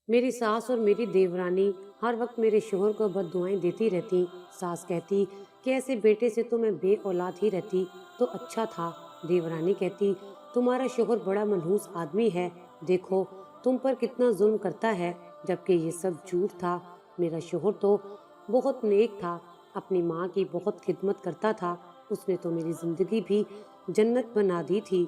मेरी सास और मेरी देवरानी हर वक्त मेरे शोहर को बददुआएं देती रहती। सास कहती कि ऐसे बेटे से तो मैं बे औलाद ही रहती तो अच्छा था। देवरानी कहती तुम्हारा शोहर बड़ा मनहूस आदमी है, देखो तुम पर कितना जुल्म करता है, जबकि ये सब झूठ था। मेरा शोहर तो बहुत नेक था, अपनी माँ की बहुत खिदमत करता था, उसने तो मेरी जिंदगी भी जन्नत बना दी थी।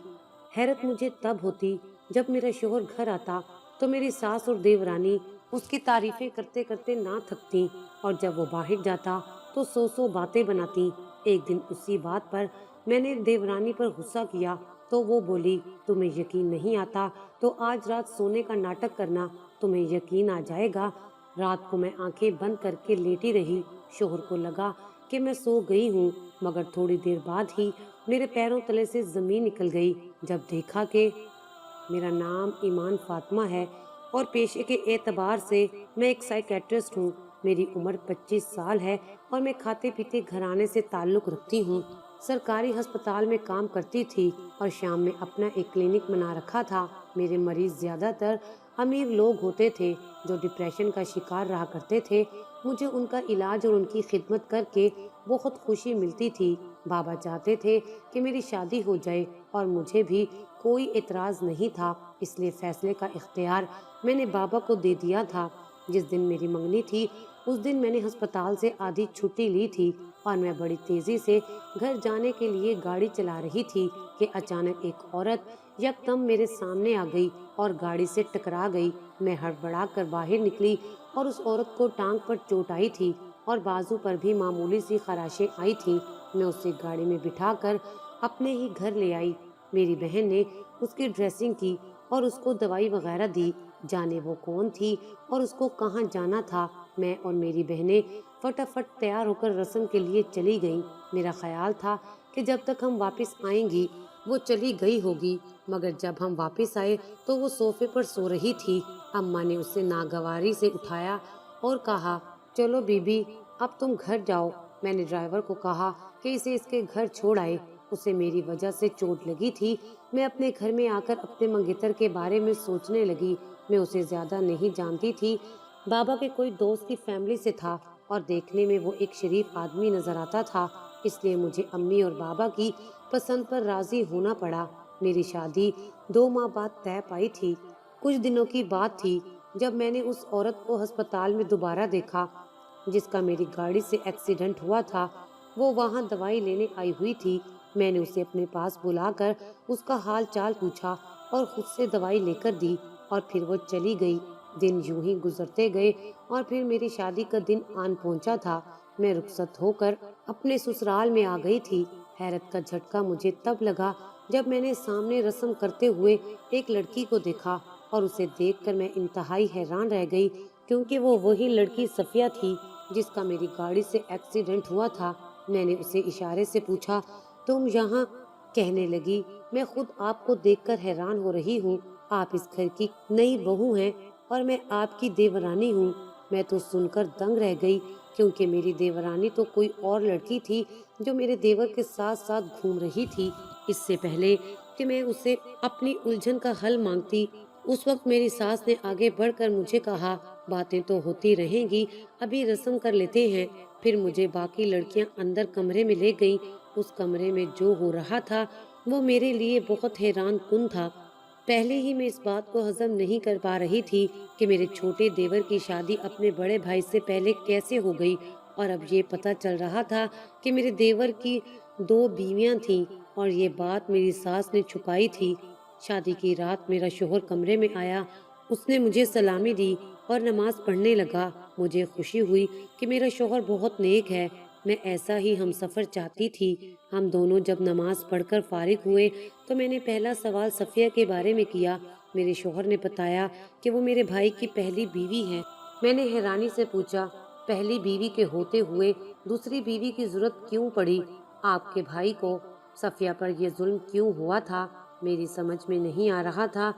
हैरत मुझे तब होती जब मेरा शोहर घर आता तो मेरी सास और देवरानी उसकी तारीफें करते करते ना थकती, और जब वो बाहर जाता तो सौ बातें बनाती। एक दिन उसी बात पर मैंने देवरानी पर गुस्सा किया तो वो बोली तुम्हें यकीन नहीं आता तो आज रात सोने का नाटक करना, तुम्हें यकीन आ जाएगा। रात को मैं आंखें बंद करके लेटी रही। शोहर को लगा कि मैं सो गई हूँ, मगर थोड़ी देर बाद ही मेरे पैरों तले से जमीन निकल गई जब देखा कि मेरा नाम ईमान फातिमा है और पेशे के एतबार से मैं एक साइकेट्रिस्ट हूँ। मेरी उम्र 25 साल है और मैं खाते पीते घराने से ताल्लुक रखती हूँ। सरकारी अस्पताल में काम करती थी और शाम में अपना एक क्लिनिक बना रखा था। मेरे मरीज ज्यादातर अमीर लोग होते थे जो डिप्रेशन का शिकार रहा करते थे। मुझे उनका इलाज और उनकी खिदमत करके बहुत खुशी मिलती थी। बाबा चाहते थे कि मेरी शादी हो जाए और मुझे भी कोई एतराज नहीं था, इसलिए फैसले का इख्तियार मैंने बाबा को दे दिया था। जिस दिन मेरी मंगनी थी उस दिन मैंने अस्पताल से आधी छुट्टी ली थी और मैं बड़ी तेजी से घर जाने के लिए गाड़ी चला रही थी कि अचानक एक औरत यकदम मेरे सामने आ गई और गाड़ी से टकरा गई। मैं हड़बड़ा कर बाहर निकली और उस औरत को टांग पर चोट आई थी और बाजू पर भी मामूली सी खराशें आई थी। मैं उसे गाड़ी में बिठाकर अपने ही घर ले आई। मेरी बहन ने उसकी ड्रेसिंग की और उसको दवाई वगैरह दी। जाने वो कौन थी और उसको कहाँ जाना था। मैं और मेरी बहनें फटाफट तैयार होकर रस्म के लिए चली गईं। मेरा ख्याल था कि जब तक हम वापस आएंगी वो चली गई होगी, मगर जब हम वापस आए तो वो सोफे पर सो रही थी। अम्मा ने उसे नागवारी से उठाया और कहा चलो बीबी अब तुम घर जाओ। मैंने ड्राइवर को कहा कि इसे इसके घर छोड़ आए, उसे मेरी वजह से चोट लगी थी। मैं अपने घर में आकर अपने मंगेतर के बारे में सोचने लगी। मैं उसे ज्यादा नहीं जानती थी, बाबा के कोई दोस्त की फैमिली से था और देखने में वो एक शरीफ आदमी नजर आता था, इसलिए मुझे अम्मी और बाबा की पसंद पर राजी होना पड़ा। मेरी शादी 2 माह बाद तय पाई थी। कुछ दिनों की बात थी जब मैंने उस औरत को अस्पताल में दोबारा देखा जिसका मेरी गाड़ी से एक्सीडेंट हुआ था। वो वहाँ दवाई लेने आई हुई थी। मैंने उसे अपने पास बुलाकर उसका हाल चाल पूछा और खुद से दवाई लेकर दी और फिर वो चली गई। दिन यूं ही गुजरते गए और फिर मेरी शादी का दिन आन पहुंचा था। मैं रुखसत होकर अपने ससुराल में आ गई थी। हैरत का झटका मुझे तब लगा जब मैंने सामने रस्म करते हुए एक लड़की को देखा और उसे देखकर मैं इंतहाई हैरान रह गई, क्योंकि वो वही लड़की सफिया थी जिसका मेरी गाड़ी से एक्सीडेंट हुआ था। मैंने उसे इशारे से पूछा तुम यहाँ? कहने लगी मैं खुद आपको देखकर हैरान हो रही हूँ, आप इस घर की नई बहू हैं और मैं आपकी देवरानी हूँ। मैं तो सुनकर दंग रह गई, क्योंकि मेरी देवरानी तो कोई और लड़की थी जो मेरे देवर के साथ साथ घूम रही थी। इससे पहले कि मैं उसे अपनी उलझन का हल मांगती, उस वक्त मेरी सास ने आगे बढ़कर मुझे कहा बातें तो होती रहेंगी, अभी रस्म कर लेते हैं। फिर मुझे बाकी लड़कियां अंदर कमरे में ले गईं। उस कमरे में जो हो रहा था वो मेरे लिए बहुत हैरान कुन था। पहले ही मैं इस बात को हजम नहीं कर पा रही थी कि मेरे छोटे देवर की शादी अपने बड़े भाई से पहले कैसे हो गई, और अब ये पता चल रहा था कि मेरे देवर की 2 बीवियां थीं और ये बात मेरी सास ने छुपाई थी। शादी की रात मेरा शोहर कमरे में आया, उसने मुझे सलामी दी और नमाज पढ़ने लगा। मुझे खुशी हुई कि मेरा शोहर बहुत नेक है। मैं ऐसा ही हम सफर चाहती थी। हम दोनों जब नमाज पढ़कर फारिग हुए तो मैंने पहला सवाल सफिया के बारे में किया। मेरे शोहर ने बताया कि वो मेरे भाई की पहली बीवी है। मैंने हैरानी से पूछा पहली बीवी के होते हुए दूसरी बीवी की जरूरत क्यों पड़ी आपके भाई को? सफिया पर यह जुल्म क्यों हुआ था? मेरी समझ में नहीं आ रहा था।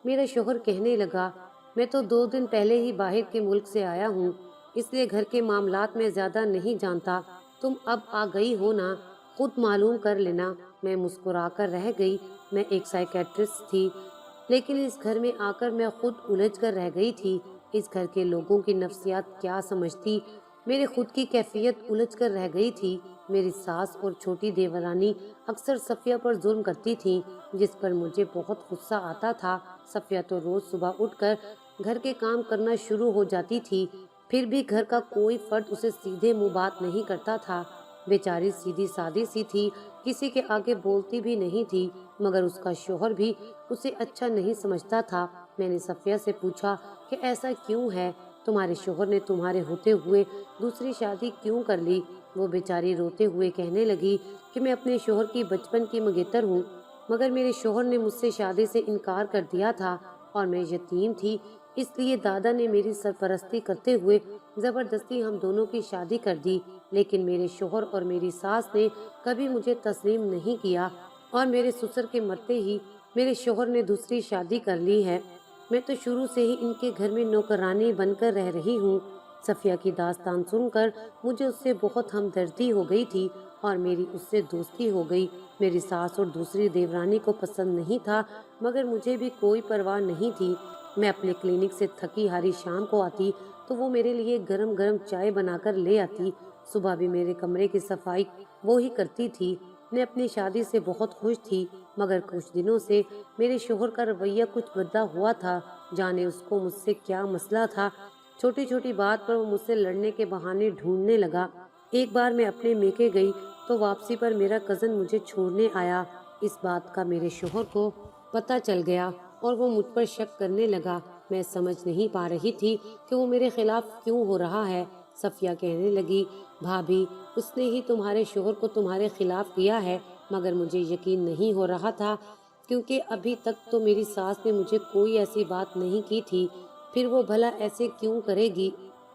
मेरा शोहर कहने लगा मैं तो 2 दिन पहले ही बाहर के मुल्क से आया हूँ, इसलिए घर के मामलात में ज्यादा नहीं जानता। तुम अब आ गई हो ना, खुद मालूम कर लेना। मैं मुस्कुराकर रह गई। मैं एक साइकेट्रिस्ट थी, लेकिन इस घर में आकर मैं खुद उलझ कर रह गई थी। اس گھر کے لوگوں کی نفسیات کیا سمجھتی؟ میرے خود کی کیفیت الجھ کر رہ گئی تھی۔ میری ساس اور چھوٹی دیورانی اکثر صفیہ پر ظلم کرتی تھیں، جس پر مجھے بہت غصہ آتا تھا۔ صفیہ تو روز صبح اٹھ کر گھر کے کام کرنا شروع ہو جاتی تھی، پھر بھی گھر کا کوئی فرد اسے سیدھے منہ بات نہیں کرتا تھا۔ بیچاری سیدھی سادی سی تھی، کسی کے آگے بولتی بھی نہیں تھی، مگر اس کا شوہر بھی اسے اچھا نہیں سمجھتا تھا۔ میں نے صفیہ سے پوچھا کہ ایسا کیوں ہے؟ تمہارے شوہر نے تمہارے ہوتے ہوئے دوسری شادی کیوں کر لی؟ وہ بیچاری روتے ہوئے کہنے لگی کہ میں اپنے شوہر کی بچپن کی منگیتر ہوں، مگر میرے شوہر نے مجھ سے شادی سے انکار کر دیا تھا اور میں یتیم تھی، اس لیے دادا نے میری سرپرستی کرتے ہوئے زبردستی ہم دونوں کی شادی کر دی، لیکن میرے شوہر اور میری ساس نے کبھی مجھے تسلیم نہیں کیا اور میرے سسر کے مرتے ہی میرے شوہر نے دوسری شادی کر لی ہے۔ میں تو شروع سے ہی ان کے گھر میں نوکرانی بن کر رہ رہی ہوں۔ صفیہ کی داستان سن کر مجھے اس سے بہت ہمدردی ہو گئی تھی اور میری اس سے دوستی ہو گئی۔ میری ساس اور دوسری دیورانی کو پسند نہیں تھا، مگر مجھے بھی کوئی پرواہ نہیں تھی۔ میں اپنے کلینک سے تھکی ہاری شام کو آتی تو وہ میرے لیے گرم گرم چائے بنا کر لے آتی۔ صبح بھی میرے کمرے کی صفائی وہی کرتی تھی۔ میں اپنی شادی سے بہت خوش تھی، مگر کچھ دنوں سے میرے شوہر کا رویہ کچھ بدلا ہوا تھا۔ جانے اس کو مجھ سے کیا مسئلہ تھا، چھوٹی چھوٹی بات پر وہ مجھ سے لڑنے کے بہانے ڈھونڈنے لگا۔ ایک بار میں اپنے میکے گئی تو واپسی پر میرا کزن مجھے چھوڑنے آیا۔ اس بات کا میرے شوہر کو پتہ چل گیا اور وہ مجھ پر شک کرنے لگا۔ میں سمجھ نہیں پا رہی تھی کہ وہ میرے خلاف کیوں ہو رہا ہے۔ صفیہ کہنے لگی، بھابھی، اس نے ہی تمہارے شوہر کو تمہارے خلاف کیا ہے، مگر مجھے یقین نہیں ہو رہا تھا، کیونکہ ابھی تک تو میری ساس نے مجھے کوئی ایسی بات نہیں کی تھی، پھر وہ بھلا ایسے کیوں کرے گی؟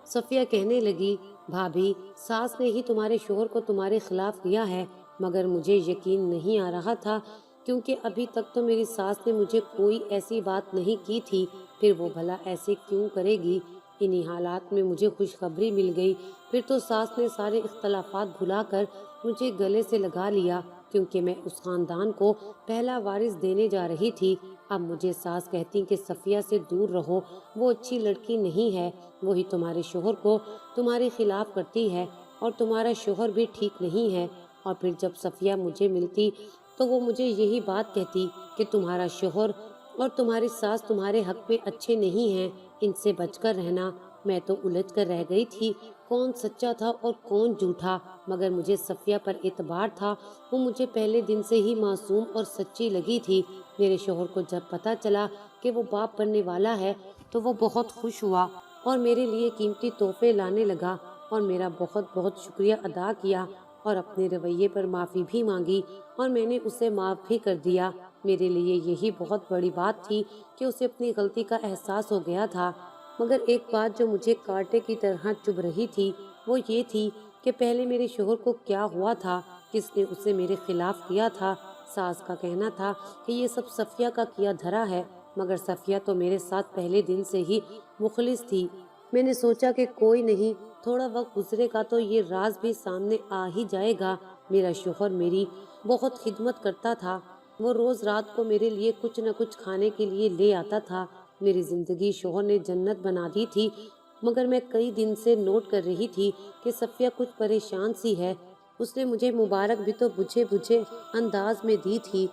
صفیہ کہنے لگی، بھابھی، ساس نے ہی تمہارے شوہر کو تمہارے خلاف کیا ہے، مگر مجھے یقین نہیں آ رہا تھا، کیونکہ ابھی تک تو میری ساس نے مجھے کوئی ایسی بات نہیں کی تھی، پھر وہ بھلا ایسے کیوں کرے گی؟ انہی حالات میں مجھے خوشخبری مل گئی۔ پھر تو ساس نے سارے اختلافات بھلا کر مجھے گلے سے لگا لیا، کیونکہ میں اس خاندان کو پہلا وارث دینے جا رہی تھی۔ اب مجھے ساس کہتی کہ صفیہ سے دور رہو، وہ اچھی لڑکی نہیں ہے، وہی تمہارے شوہر کو تمہارے خلاف کرتی ہے اور تمہارا شوہر بھی ٹھیک نہیں ہے۔ اور پھر جب صفیہ مجھے ملتی تو وہ مجھے یہی بات کہتی کہ تمہارا شوہر اور تمہاری ساس تمہارے حق میں اچھے نہیں ہیں، ان سے بچ کر رہنا۔ میں تو الجھ کر رہ گئی تھی، کون سچا تھا اور کون جھوٹا، مگر مجھے صفیہ پر اعتبار تھا۔ وہ مجھے پہلے دن سے ہی معصوم اور سچی لگی تھی۔ میرے شوہر کو جب پتہ چلا کہ وہ باپ بننے والا ہے تو وہ بہت خوش ہوا اور میرے لیے قیمتی تحفے لانے لگا اور میرا بہت بہت شکریہ ادا کیا اور اپنے رویے پر معافی بھی مانگی، اور میں نے اسے معاف بھی کر دیا۔ میرے لیے یہی بہت بڑی بات تھی کہ اسے اپنی غلطی کا احساس ہو گیا تھا۔ مگر ایک بات جو مجھے کانٹے کی طرح چبھ رہی تھی وہ یہ تھی کہ پہلے میرے شوہر کو کیا ہوا تھا، کس نے اسے میرے خلاف کیا تھا۔ ساس کا کہنا تھا کہ یہ سب صفیہ کا کیا دھرا ہے، مگر صفیہ تو میرے ساتھ پہلے دن سے ہی مخلص تھی۔ میں نے سوچا کہ کوئی نہیں، تھوڑا وقت گزرے گا تو یہ راز بھی سامنے آ ہی جائے گا۔ میرا شوہر میری بہت خدمت کرتا تھا، وہ روز رات کو میرے لیے کچھ نہ کچھ کھانے کے لیے لے آتا تھا۔ میری زندگی شوہر نے جنت بنا دی تھی، مگر میں کئی دن سے نوٹ کر رہی تھی کہ صفیہ کچھ پریشان سی ہے۔ اس نے مجھے مبارک بھی تو بجھے بجھے انداز میں دی تھی۔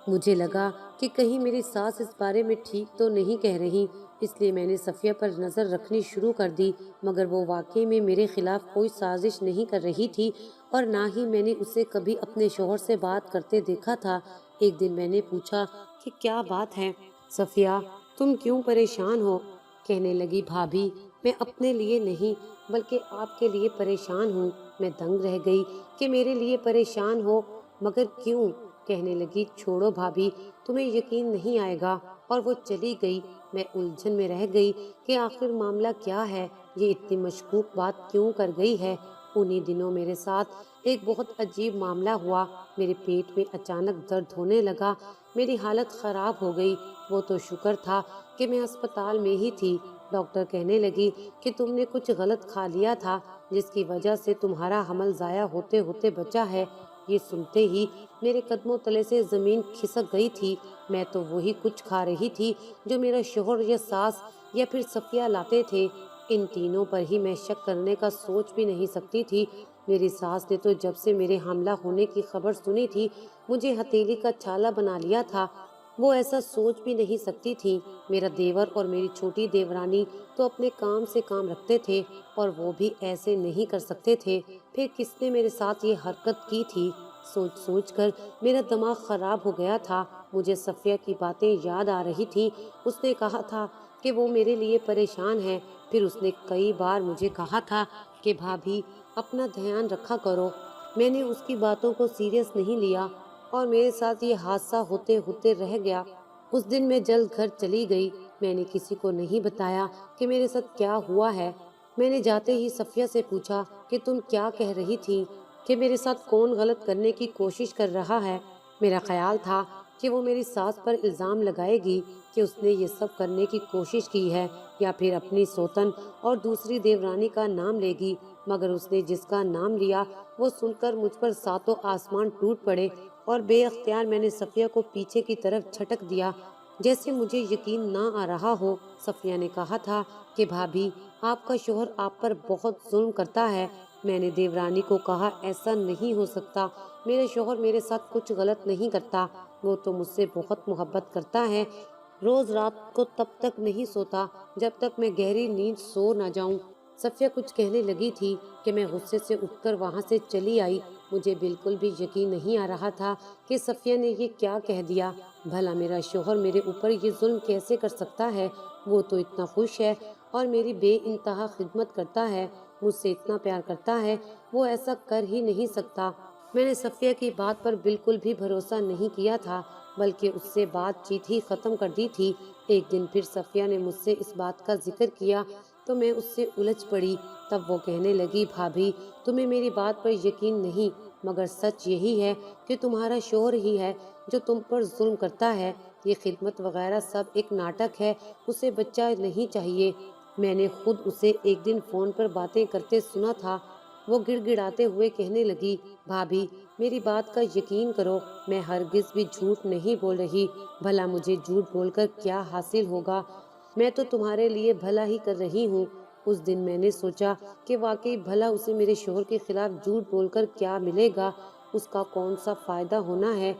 مجھے لگا کہ کہیں میری ساس اس بارے میں ٹھیک تو نہیں کہہ رہی، اس لیے میں نے صفیہ پر نظر رکھنی شروع کر دی، مگر وہ واقعی میں میرے خلاف کوئی سازش نہیں کر رہی تھی اور نہ ہی میں نے اسے کبھی اپنے شوہر سے بات کرتے دیکھا تھا۔ ایک دن میں نے پوچھا کہ کیا بات ہے صفیہ، تم کیوں پریشان ہو؟ کہنے لگی، بھابھی، میں اپنے لیے نہیں بلکہ آپ کے لیے پریشان ہوں۔ میں دنگ رہ گئی کہ میرے لیے پریشان ہو، مگر کیوں؟ کہنے لگی، چھوڑو بھابھی، تمہیں یقین نہیں آئے گا، اور وہ چلی گئی۔ میں الجھن میں رہ گئی کہ آخر معاملہ کیا ہے، یہ اتنی مشکوک بات کیوں کر گئی ہے۔ انہی دنوں میرے ساتھ ایک بہت عجیب معاملہ ہوا، میرے پیٹ میں اچانک درد ہونے لگا، میری حالت خراب ہو گئی۔ وہ تو شکر تھا کہ میں ہسپتال میں ہی تھی۔ ڈاکٹر کہنے لگی کہ تم نے کچھ غلط کھا لیا تھا، جس کی وجہ سے تمہارا حمل ضائع ہوتے ہوتے بچا ہے۔ یہ سنتے ہی میرے قدموں تلے سے زمین کھسک گئی تھی۔ میں تو وہی کچھ کھا رہی تھی جو میرا شوہر یا ساس या फिर सफिया लाते थे, इन तीनों पर ही मैं शक करने का सोच भी नहीं सकती थी। मेरी सास ने तो जब से मेरे हमला होने की खबर सुनी थी, मुझे हथेली का छाला बना लिया था। वो ऐसा सोच भी नहीं सकती थी। मेरा देवर और मेरी छोटी देवरानी तो अपने काम से काम रखते थे और वो भी ऐसे नहीं कर सकते थे। फिर किसने मेरे साथ ये हरकत की थी? सोच सोच कर मेरा दिमाग खराब हो गया था। मुझे सफिया की बातें याद आ रही थी। उसने कहा था कि वो मेरे लिए परेशान है। फिर उसने कई बार मुझे कहा था कि भाभी, अपना ध्यान रखा करो। मैंने उसकी बातों को सीरियस नहीं लिया और मेरे साथ ये हादसा होते होते रह गया। उस दिन मैं जल्द घर चली गई। मैंने किसी को नहीं बताया कि मेरे साथ क्या हुआ है। मैंने जाते ही सफिया से पूछा कि तुम क्या कह रही थी, कि मेरे साथ कौन गलत करने की कोशिश कर रहा है। मेरा ख्याल था कि वो मेरी सास पर इल्ज़ाम लगाएगी कि उसने ये सब करने की कोशिश की है, या फिर अपनी सोतन और दूसरी देवरानी का नाम लेगी। मगर उसने जिसका नाम लिया वो सुनकर मुझ पर सातों आसमान टूट पड़े और बेअख्तियार मैंने सफिया को पीछे की तरफ झटक दिया, जैसे मुझे यकीन ना आ रहा हो। सफिया ने कहा था कि भाभी, आपका शोहर आप पर बहुत जुल्म करता है। मैंने देवरानी को कहा, ऐसा नहीं हो सकता, मेरे शोहर मेरे साथ कुछ गलत नहीं करता। वो तो मुझसे बहुत मोहब्बत करता है। रोज रात को तब तक नहीं सोता जब तक मैं गहरी नींद सो ना जाऊं। सफिया कुछ कहने लगी थी कि मैं गुस्से से उठकर वहां से चली आई। मुझे बिल्कुल भी यकीन नहीं आ रहा था कि सफिया ने ये क्या कह दिया। भला मेरा शोहर मेरे ऊपर ये जुल्म कैसे कर सकता है? वो तो इतना खुश है और मेरी बेइंतहा खिदमत करता है, मुझसे इतना प्यार करता है, वो ऐसा कर ही नहीं सकता। मैंने सफिया की बात पर बिल्कुल भी भरोसा नहीं किया था, बल्कि उससे बातचीत ही खत्म कर दी थी। एक दिन फिर सफिया ने मुझसे इस बात का जिक्र किया तो मैं उससे उलझ पड़ी। तब वो कहने लगी, भाभी, तुम्हें मेरी बात पर यकीन नहीं, मगर सच यही है कि तुम्हारा शोहर ही है जो तुम पर जुल्म करता है। ये खिदमत वगैरह सब एक नाटक है, उसे बच्चा नहीं चाहिए। मैंने खुद उसे एक दिन फोन पर बातें करते सुना था। वो गिड़गिड़ाते हुए कहने लगी, भाभी, मेरी बात का यकीन करो, मैं हरगिज भी झूठ नहीं बोल रही। भला मुझे झूठ बोलकर क्या हासिल होगा? मैं तो तुम्हारे लिए भला ही कर रही हूँ। उस दिन मैंने सोचा कि वाकई भला उसे मेरे शोहर के खिलाफ झूठ बोलकर क्या मिलेगा, उसका कौन सा फायदा होना है।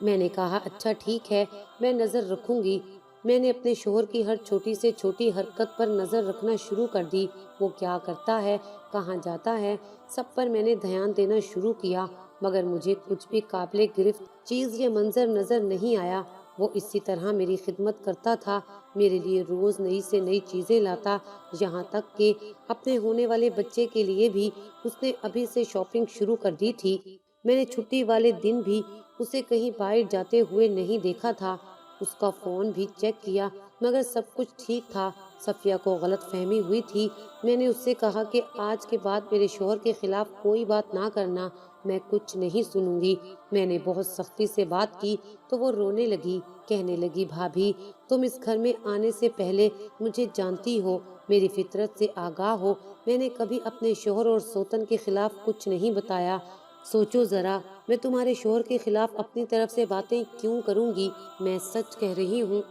मैंने कहा, अच्छा ठीक है, मैं नजर रखूंगी। मैंने अपने शोहर की हर छोटी से छोटी हरकत पर नजर रखना शुरू कर दी। वो क्या करता है, कहाँ जाता है, सब पर मैंने ध्यान देना शुरू किया। मगर मुझे कुछ भी काबिले गिरफ्त चीज या मंजर नजर नहीं आया। वो इसी तरह मेरी खिदमत करता था, मेरे लिए रोज नई से नई चीजें लाता। यहाँ तक कि अपने होने वाले बच्चे के लिए भी उसने अभी से शॉपिंग शुरू कर दी थी। मैंने छुट्टी वाले दिन भी उसे कहीं बाहर जाते हुए नहीं देखा था। उसका फोन भी चेक किया, मगर सब कुछ ठीक था। सफिया को गलत फहमी हुई थी। मैंने उससे कहा कि आज के बाद मेरे शोहर के खिलाफ कोई बात ना करना, मैं कुछ नहीं सुनूंगी। मैंने बहुत सख्ती से बात की तो वो रोने लगी, कहने लगी, भाभी, तुम इस घर में आने से पहले मुझे जानती हो, मेरी फितरत से आगाह हो। मैंने कभी अपने शोहर और सोतन के खिलाफ कुछ नहीं बताया। सोचो जरा, मैं तुम्हारे शोहर के खिलाफ अपनी तरफ से बातें क्यों करूंगी? मैं सच कह रही हूँ,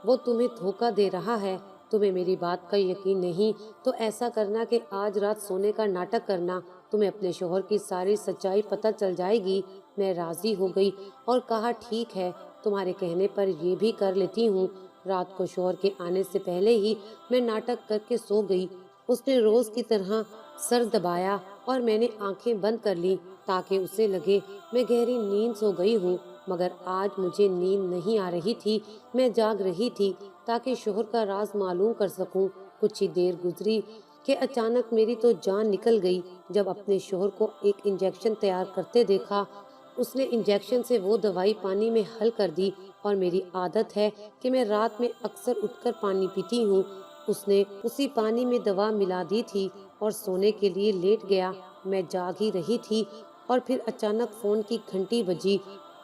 वो तुम्हें धोखा दे रहा है। तुम्हें मेरी बात का यकीन नहीं तो ऐसा करना कि आज रात सोने का नाटक करना, तुम्हें अपने शोहर की सारी सच्चाई पता चल जाएगी। मैं राजी हो गई और कहा, ठीक है, तुम्हारे कहने पर ये भी कर लेती हूँ। रात को शोहर के आने से पहले ही मैं नाटक करके सो गई। उसने रोज की तरह सर दबाया और मैंने आंखें बंद कर ली ताकि उसे लगे मैं गहरी नींद सो गई हूँ। मगर आज मुझे नींद नहीं आ रही थी, मैं जाग रही थी ताकि शोहर का राज मालूम कर सकूं। कुछ ही देर गुजरी कि अचानक मेरी तो जान निकल गई जब अपने शोहर को एक इंजेक्शन तैयार करते देखा। उसने इंजेक्शन से वो दवाई पानी में हल कर दी और मेरी आदत है कि मैं रात में अक्सर उठकर पानी पीती हूँ। उसने उसी पानी में दवा मिला दी थी और सोने के लिए लेट गया। मैं जाग ही रही थी और फिर अचानक फोन की घंटी बजी।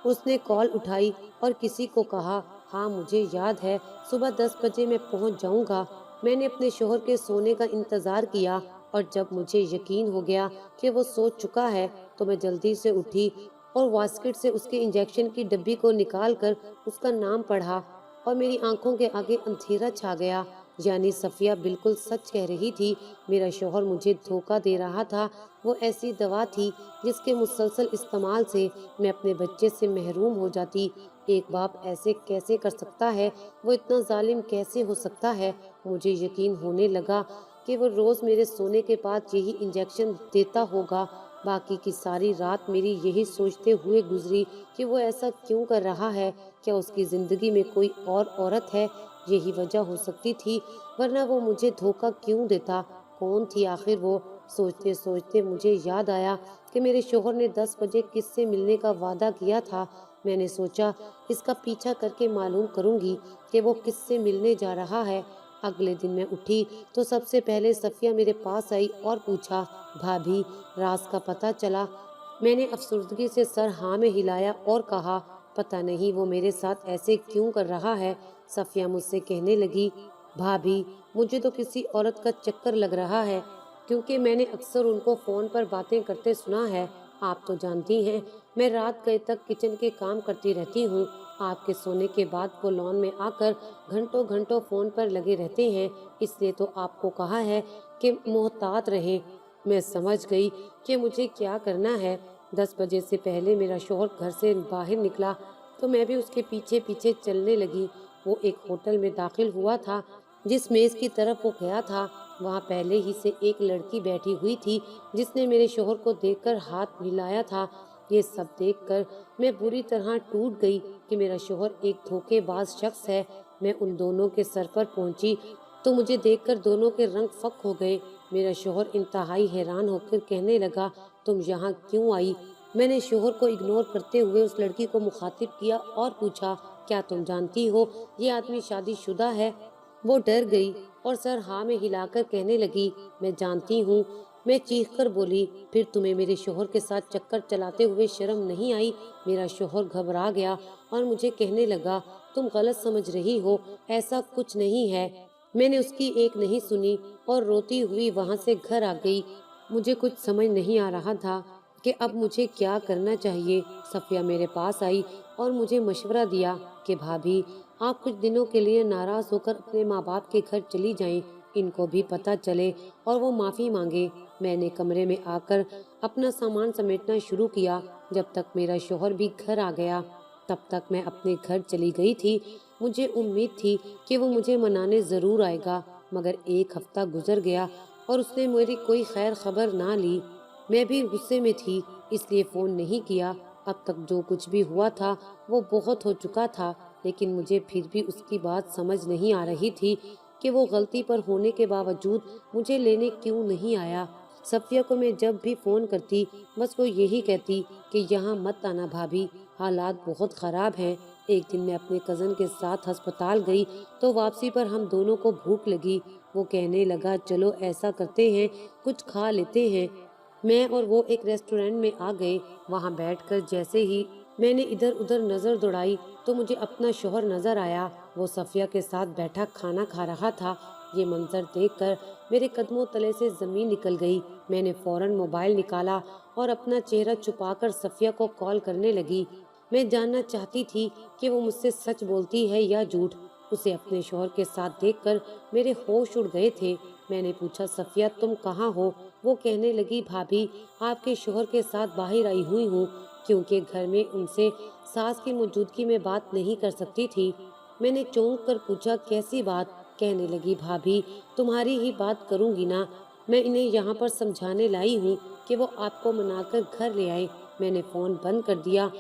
उसने कॉल उठाई और किसी को कहा, हाँ मुझे याद है, सुबह 10 बजे मैं पहुंच जाऊंगा। मैंने अपने शोहर के सोने का इंतजार किया और जब मुझे यकीन हो गया कि वो सो चुका है तो मैं जल्दी से उठी और वास्केट से उसके इंजेक्शन की डब्बी को निकाल कर उसका नाम पढ़ा और मेरी आंखों के आगे अंधेरा छा गया। यानी सफिया बिल्कुल सच कह रही थी, मेरा शौहर मुझे धोखा दे रहा था। वो ऐसी दवा थी जिसके मुसलसल इस्तेमाल से मैं अपने बच्चे से महरूम हो जाती। एक बाप ऐसे कैसे कर सकता है? वो इतना जालिम कैसे हो सकता है? मुझे यकीन होने लगा कि वो रोज मेरे सोने के बाद यही इंजेक्शन देता होगा। बाकी की सारी रात मेरी यही सोचते हुए गुजरी कि वो ऐसा क्यों कर रहा है। क्या उसकी जिंदगी में कोई और औरत है? यही वजह हो सकती थी, वरना वो मुझे धोखा क्यों देता? कौन थी आखिर वो? सोचते सोचते मुझे याद आया कि मेरे शोहर ने 10 बजे किससे मिलने का वादा किया था। मैंने सोचा इसका पीछा करके मालूम करूंगी कि वो किससे मिलने जा रहा है। अगले दिन मैं उठी तो सबसे पहले सफिया मेरे पास आई और पूछा, भाभी, राज का पता चला? मैंने अफसुर्दगी से सर हाँ में हिलाया और कहा, पता नहीं वो मेरे साथ ऐसे क्यों कर रहा है। सफिया मुझसे कहने लगी, भाभी, मुझे तो किसी औरत का चक्कर लग रहा है, क्योंकि मैंने अक्सर उनको फोन पर बातें करते सुना है। आप तो जानती हैं, मैं रात गए तक किचन के काम करती रहती हूँ। आपके सोने के बाद वो लॉन में आकर घंटों घंटों फोन पर लगे रहते हैं, इसलिए तो आपको कहा है कि मोहतात रहें। मैं समझ गई कि मुझे क्या करना है। 10 बजे से पहले मेरा शौहर घर से बाहर निकला तो मैं भी उसके पीछे पीछे चलने लगी। वो एक होटल में दाखिल हुआ था। जिस मेज की तरफ वो गया था, वहाँ पहले ही से एक लड़की बैठी हुई थी जिसने मेरे शौहर को देखकर हाथ मिलाया था। ये सब देखकर मैं बुरी तरह टूट गई कि मेरा शौहर एक धोखेबाज शख्स है। मैं उन दोनों के सर पर पहुंची तो मुझे देखकर दोनों के रंग फक हो गए। मेरा शौहर इंतहाई हैरान होकर कहने लगा, तुम यहाँ क्यों आई? मैंने शौहर को इग्नोर करते हुए उस लड़की को मुखातिब किया और पूछा, क्या तुम जानती हो ये आदमी शादीशुदा है? वो डर गई और सर हाँ में हिलाकर कहने लगी, मैं जानती हूँ। मैं चीखकर बोली, फिर तुम्हें मेरे शौहर के साथ चक्कर चलाते हुए शर्म नहीं आई? मेरा शौहर घबरा गया और मुझे कहने लगा, तुम गलत समझ रही हो, ऐसा कुछ नहीं है। मैंने उसकी एक नहीं सुनी और रोती हुई वहां से घर आ गई। मुझे कुछ समझ नहीं आ रहा था कि अब मुझे क्या करना चाहिए। सफिया मेरे पास आई और मुझे मशवरा दिया कि भाभी, आप कुछ दिनों के लिए नाराज होकर अपने माँ बाप के घर चली जाएं, इनको भी पता चले और वो माफी मांगे। मैंने कमरे में आकर अपना सामान समेटना शुरू किया। जब तक मेरा शौहर भी घर आ गया तब तक मैं अपने घर चली गई थी। मुझे उम्मीद थी कि वो मुझे मनाने जरूर आएगा, मगर एक हफ्ता गुजर गया और उसने मेरी कोई खैर खबर ना ली। मैं भी गुस्से में थी, इसलिए फोन नहीं किया। अब तक जो कुछ भी हुआ था वो बहुत हो चुका था, लेकिन मुझे फिर भी उसकी बात समझ नहीं आ रही थी कि वो गलती पर होने के बावजूद मुझे लेने क्यों नहीं आया। सफिया को मैं जब भी फोन करती बस वो यही कहती कि यहाँ मत आना भाभी, हालात बहुत खराब हैं। एक दिन मैं अपने कजन के साथ अस्पताल गई तो वापसी पर हम दोनों को भूख लगी। वो कहने लगा, चलो ऐसा करते हैं, कुछ खा लेते हैं। मैं और वो एक रेस्टोरेंट में आ गए। वहाँ बैठकर जैसे ही मैंने इधर उधर नजर दौड़ाई तो मुझे अपना शौहर नजर आया। वो सफिया के साथ बैठा खाना खा रहा था। ये मंजर देखकर मेरे कदमों तले से जमीन निकल गई। मैंने फौरन मोबाइल निकाला और अपना चेहरा छुपाकर सफिया को कॉल करने लगी। मैं जानना चाहती थी कि वो मुझसे सच बोलती है या झूठ। उसे अपने शौहर के साथ देखकर मेरे होश उड़ गए थे। मैंने पूछा, सफिया तुम कहाँ हो? वो कहने लगी, भाभी, आपके शौहर के साथ बाहर आई हुई हूँ, क्योंकि घर में उनसे सास की मौजूदगी में बात नहीं कर सकती थी। मैंने चौंक कर पूछा, कैसी बात? कहने लगी, भाभी, तुम्हारी ही बात करूंगी ना। मैं इन्हें यहाँ पर समझाने लाई हूँ कि वो आपको मनाकर घर ले आए। मैंने फोन बंद कर दिया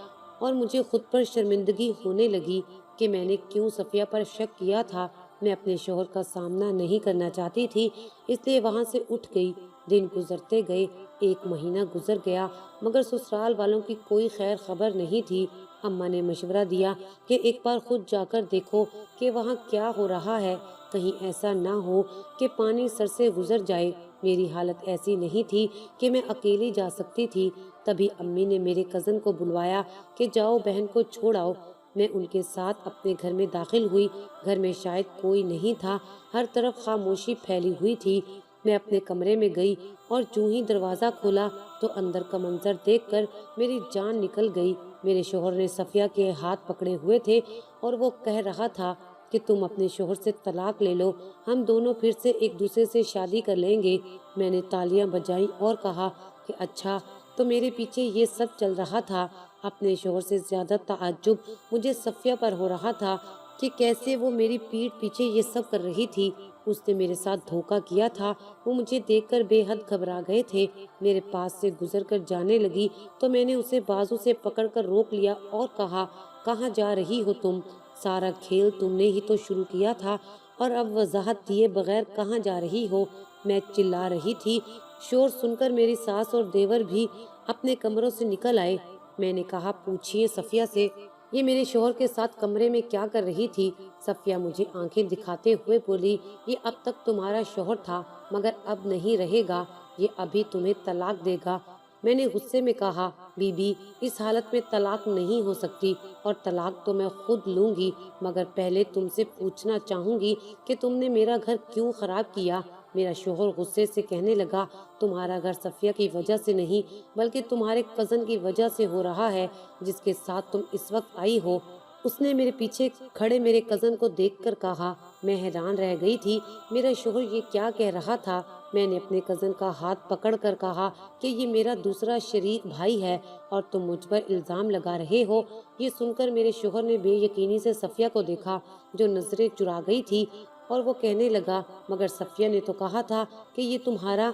और मुझे खुद पर शर्मिंदगी होने लगी कि मैंने क्यों सफिया पर शक किया था। मैं अपने शौहर का सामना नहीं करना चाहती थी, इसलिए वहां से उठ गई। दिन गुजरते गए, 1 महीना गुजर गया, मगर ससुराल वालों की कोई खैर खबर नहीं थी। अम्मा ने मशवरा दिया कि एक बार खुद जाकर देखो कि वहाँ क्या हो रहा है, कहीं ऐसा ना हो कि पानी सर से गुजर जाए। मेरी हालत ऐसी नहीं थी कि मैं अकेली जा सकती थी। तभी अम्मी ने मेरे कज़न को बुलवाया कि जाओ बहन को छोड़ आओ। मैं उनके साथ अपने घर में दाखिल हुई। घर में शायद कोई नहीं था, हर तरफ खामोशी फैली हुई थी। मैं अपने कमरे में गई और जो ही दरवाज़ा खोला तो अंदर का मंजर देखकर मेरी जान निकल गई। मेरे शौहर ने सफिया के हाथ पकड़े हुए थे और वो कह रहा था, کہ تم اپنے شوہر سے طلاق لے لو، ہم دونوں پھر سے ایک دوسرے سے شادی کر لیں گے۔ میں نے تالیاں بجائیں اور کہا کہ اچھا، تو میرے پیچھے یہ سب چل رہا تھا۔ اپنے شوہر سے زیادہ تعجب مجھے صفیہ پر ہو رہا تھا کہ کیسے وہ میری پیٹھ پیچھے یہ سب کر رہی تھی۔ اس نے میرے ساتھ دھوکا کیا تھا۔ وہ مجھے دیکھ کر بے حد گھبرا گئے تھے۔ میرے پاس سے گزر کر جانے لگی تو میں نے اسے بازو سے پکڑ کر روک لیا اور کہا، کہاں جا رہی ہو تم؟ سارا کھیل تم نے ہی تو شروع کیا تھا، اور اب وضاحت دیے بغیر کہاں جا رہی ہو؟ میں چلا رہی تھی۔ شور سن کر میری ساس اور دیور بھی اپنے کمروں سے نکل آئے۔ میں نے کہا، پوچھئے صفیہ سے، یہ میرے شوہر کے ساتھ کمرے میں کیا کر رہی تھی؟ صفیہ مجھے آنکھیں دکھاتے ہوئے بولی، یہ اب تک تمہارا شوہر تھا مگر اب نہیں رہے گا، یہ ابھی تمہیں طلاق دے گا۔ میں نے غصے میں کہا، بی بی، اس حالت میں طلاق نہیں ہو سکتی، اور طلاق تو میں خود لوں گی، مگر پہلے تم سے پوچھنا چاہوں گی کہ تم نے میرا گھر کیوں خراب کیا؟ میرا شوہر غصے سے کہنے لگا، تمہارا گھر صفیہ کی وجہ سے نہیں بلکہ تمہارے کزن کی وجہ سے ہو رہا ہے، جس کے ساتھ تم اس وقت آئی ہو۔ اس نے میرے پیچھے کھڑے میرے کزن کو دیکھ کر کہا۔ میں حیران رہ گئی تھی، میرا شوہر یہ کیا کہہ رہا تھا؟ میں نے اپنے کزن کا ہاتھ پکڑ کر کہا کہ یہ میرا دوسرا شریک بھائی ہے اور تم مجھ پر الزام لگا رہے ہو۔ یہ سن کر میرے شوہر نے بے یقینی سے صفیہ کو دیکھا، جو نظریں چرا گئی تھی، اور وہ کہنے لگا، مگر صفیہ نے تو کہا تھا کہ یہ تمہارا۔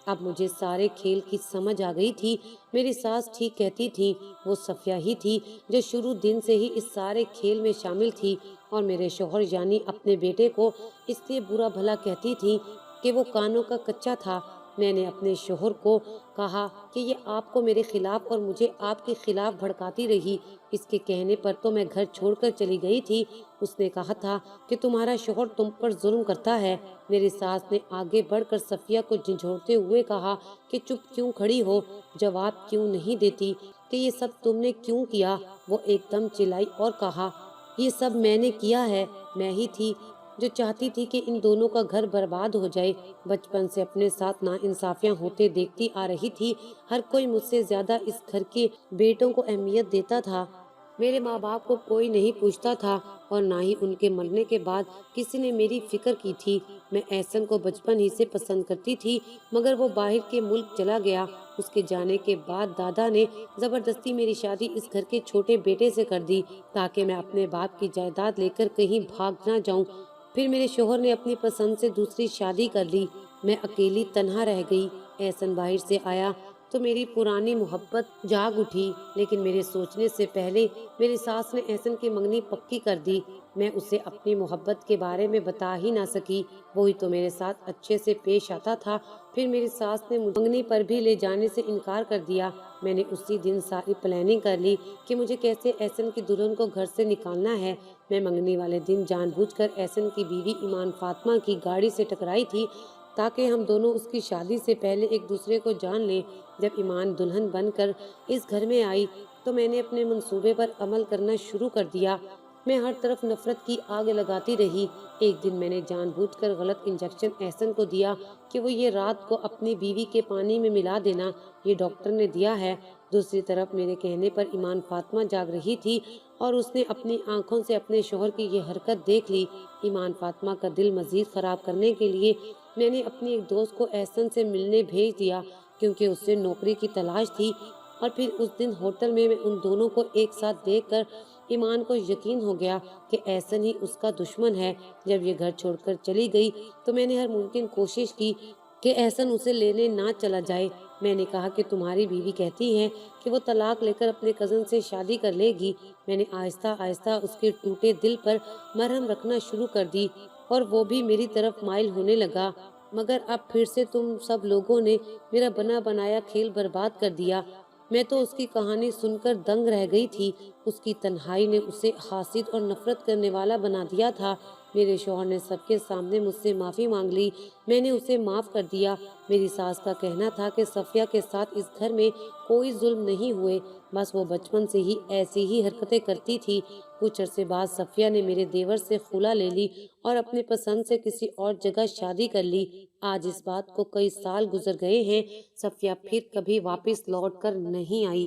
اب مجھے سارے کھیل کی سمجھ آ گئی تھی۔ میری ساس ٹھیک کہتی تھی، وہ صفیہ ہی تھی جو شروع دن سے ہی اس سارے کھیل میں شامل تھی، اور میرے شوہر یعنی اپنے بیٹے کو اس لیے برا بھلا کہتی تھی کہ وہ کانوں کا کچا تھا۔ میں نے اپنے شوہر کو کہا کہ یہ آپ کو میرے خلاف اور مجھے آپ کے خلاف بھڑکاتی رہی، اس کے کہنے پر تو میں گھر چھوڑ کر چلی گئی تھی۔ اس نے کہا تھا کہ تمہارا شوہر تم پر ظلم کرتا ہے۔ میری ساس نے آگے بڑھ کر صفیہ کو جھنجھوڑتے ہوئے کہا کہ چپ کیوں کھڑی ہو، جواب کیوں نہیں دیتی کہ یہ سب تم نے کیوں کیا؟ وہ ایک دم چلائی اور کہا، یہ سب میں نے کیا ہے، میں ہی تھی جو چاہتی تھی کہ ان دونوں کا گھر برباد ہو جائے۔ بچپن سے اپنے ساتھ ناانصافیاں ہوتے دیکھتی آ رہی تھی۔ ہر کوئی مجھ سے زیادہ اس گھر کے بیٹوں کو اہمیت دیتا تھا۔ میرے ماں باپ کو کوئی نہیں پوچھتا تھا، اور نہ ہی ان کے مرنے کے بعد کسی نے میری فکر کی تھی۔ میں احسن کو بچپن ہی سے پسند کرتی تھی، مگر وہ باہر کے ملک چلا گیا۔ اس کے جانے کے بعد دادا نے زبردستی میری شادی اس گھر کے چھوٹے بیٹے سے کر دی، تاکہ میں اپنے باپ کی جائیداد لے کر کہیں بھاگ نہ جاؤں۔ پھر میرے شوہر نے اپنی پسند سے دوسری شادی کر لی۔ میں اکیلی تنہا رہ گئی۔ احسن باہر سے آیا تو میری پرانی محبت جاگ اٹھی، لیکن میرے سوچنے سے پہلے میری ساس نے احسن کی منگنی پکی کر دی۔ میں اسے اپنی محبت کے بارے میں بتا ہی نہ سکی، وہی تو میرے ساتھ اچھے سے پیش آتا تھا۔ پھر میری ساس نے مجھے منگنی پر بھی لے جانے سے انکار کر دیا۔ میں نے اسی دن ساری پلاننگ کر لی کہ مجھے کیسے احسن کی دلہن کو گھر سے نکالنا ہے۔ میں منگنی والے دن جان بوجھ کر احسن کی بیوی ایمان فاطمہ کی گاڑی سے ٹکرائی تھی، تاکہ ہم دونوں اس کی شادی سے پہلے ایک دوسرے کو جان لیں۔ جب ایمان دلہن بن کر اس گھر میں آئی تو میں نے اپنے منصوبے پر عمل کرنا شروع کر دیا۔ میں ہر طرف نفرت کی آگ لگاتی رہی۔ ایک دن میں نے جان بوجھ کر غلط انجیکشن احسن کو دیا کہ وہ یہ رات کو اپنی بیوی کے پانی میں ملا دینا، یہ ڈاکٹر نے دیا ہے۔ دوسری طرف میرے کہنے پر ایمان فاطمہ جاگ رہی تھی، اور اس نے اپنی آنکھوں سے اپنے شوہر کی یہ حرکت دیکھ لی۔ ایمان فاطمہ کا دل مزید خراب کرنے کے لیے میں نے اپنی ایک دوست کو احسن سے ملنے بھیج دیا، کیونکہ اس سے نوکری کی تلاش تھی۔ اور پھر اس دن ہوٹل میں ان دونوں کو ایک ساتھ دیکھ کر ایمان کو یقین ہو گیا کہ احسن ہی اس کا دشمن ہے۔ جب یہ گھر چھوڑ کر چلی گئی تو میں نے ہر ممکن کوشش کی کہ احسن اسے لینے نہ چلا جائے۔ میں نے کہا کہ تمہاری بیوی کہتی ہے کہ وہ طلاق لے کر اپنے کزن سے شادی کر لے گی۔ میں نے آہستہ آہستہ اس کے ٹوٹے دل پر مرہم رکھنا شروع کر دی، اور وہ بھی میری طرف مائل ہونے لگا۔ مگر اب پھر سے تم سب لوگوں نے میرا بنا بنایا کھیل برباد کر دیا۔ میں تو اس کی کہانی سن کر دنگ رہ گئی تھی۔ اس کی تنہائی نے اسے حاسد اور نفرت کرنے والا بنا دیا تھا۔ میرے شوہر نے سب کے سامنے مجھ سے معافی مانگ لی۔ میں نے اسے معاف کر دیا۔ میری ساس کا کہنا تھا کہ صفیہ کے ساتھ اس گھر میں کوئی ظلم نہیں ہوئے، بس وہ بچپن سے ہی ایسی ہی حرکتیں کرتی تھی۔ کچھ عرصے بعد صفیہ نے میرے دیور سے خلا لے لی اور اپنی پسند سے کسی اور جگہ شادی کر لی۔ آج اس بات کو کئی سال گزر گئے ہیں، صفیہ پھر کبھی واپس لوٹ کر نہیں آئی۔